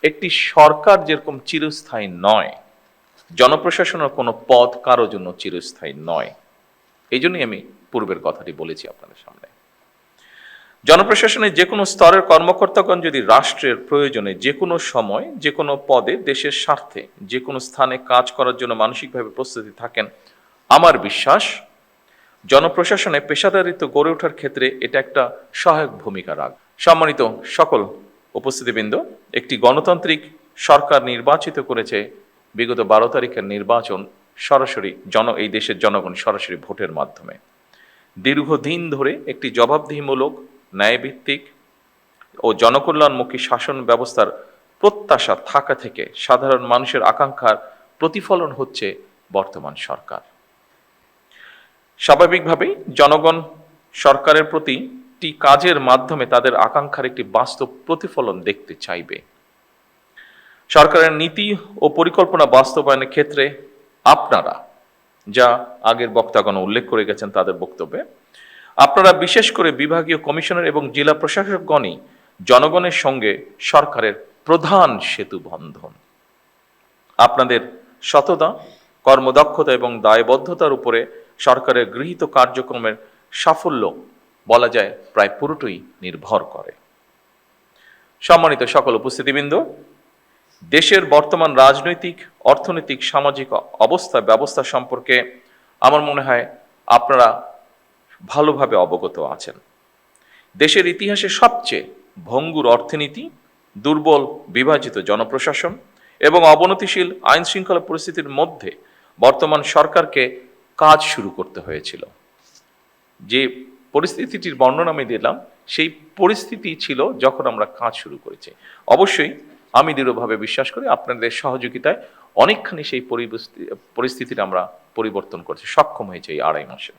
একটি সরকার যেরকম চিরস্থায়ী নয়, জনপ্রশাসনের কোনো পদ কারো জন্য চিরস্থায়ী নয়। এই জন্যই আমি পূর্বের কথাটি বলেছি আপনাদের সামনে। জনপ্রশাসনের যে কোনো স্তরের কর্মকর্তাগণ যদি রাষ্ট্রের প্রয়োজনে যে কোনো সময় যে কোনো পদে দেশের স্বার্থে যে কোনো স্থানে কাজ করার জন্য মানসিকভাবে প্রস্তুতি থাকেন, আমার বিশ্বাস জনপ্রশাসনে পেশাদারিত্ব গড়ে ওঠার ক্ষেত্রে এটা একটা সহায়ক ভূমিকা রাখবে। সম্মানিত সকল উপস্থিতিবৃন্দ, একটি গণতান্ত্রিক সরকার নির্বাচিত করেছে বিগত 12 তারিখের নির্বাচন সরাসরি এই দেশের জনগণ সরাসরি ভোটের মাধ্যমে। দীর্ঘদিন ধরে একটি জবাবদিহিমূলক, ন্যায়ভিত্তিক ও জনকল্যাণমুখী শাসন ব্যবস্থার প্রত্যাশা থাকা থেকে সাধারণ মানুষের আকাঙ্ক্ষার প্রতিফলন হচ্ছে বর্তমান সরকার। স্বাভাবিকভাবেই জনগণ সরকারের প্রতিটি কাজের মাধ্যমে তাদের আকাঙ্ক্ষার একটি বাস্তব প্রতিফলন দেখতে চাইবে। সরকারের নীতি ও পরিকল্পনা বাস্তবায়নের ক্ষেত্রে আপনারা, যা আগের বক্তাগণ উল্লেখ করে গেছেন তাদের বক্তব্যে, আপনারা বিশেষ করে বিভাগীয় কমিশনার এবং জেলা প্রশাসকগণই জনগণের সঙ্গে সরকারের প্রধান সেতু বন্ধন। আপনাদের সততা, কর্মদক্ষতা এবং দায়বদ্ধতার উপরে সরকারের গৃহীত কার্যক্রমের সাফল্য বলা যায় প্রায় পুরোটাই নির্ভর করে। সম্মানিত সকল উপস্থিতিবৃন্দ, দেশের বর্তমান রাজনৈতিক, অর্থনৈতিক, সামাজিক ব্যবস্থা সম্পর্কে আমার মনে হয় আপনারা ভালোভাবে অবগত আছেন। দেশের ইতিহাসে সবচেয়ে ভঙ্গুর অর্থনীতি, দুর্বল বিভাজিত জনপ্রশাসন এবং অবনতিশীল আইন শৃঙ্খলা পরিস্থিতির মধ্যে বর্তমান সরকারকে কাজ শুরু করতে হয়েছিল। যে পরিস্থিতিটির বর্ণনা আমি দিলাম, সেই পরিস্থিতি ছিল যখন আমরা কাজ শুরু করেছি। অবশ্যই আমি দৃঢ়ভাবে বিশ্বাস করি আপনাদের সহযোগিতায় অনেকখানি সেই পরিস্থিতিটা আমরা পরিবর্তন করতে সক্ষম হয়েছে এই 2.5 মাসে।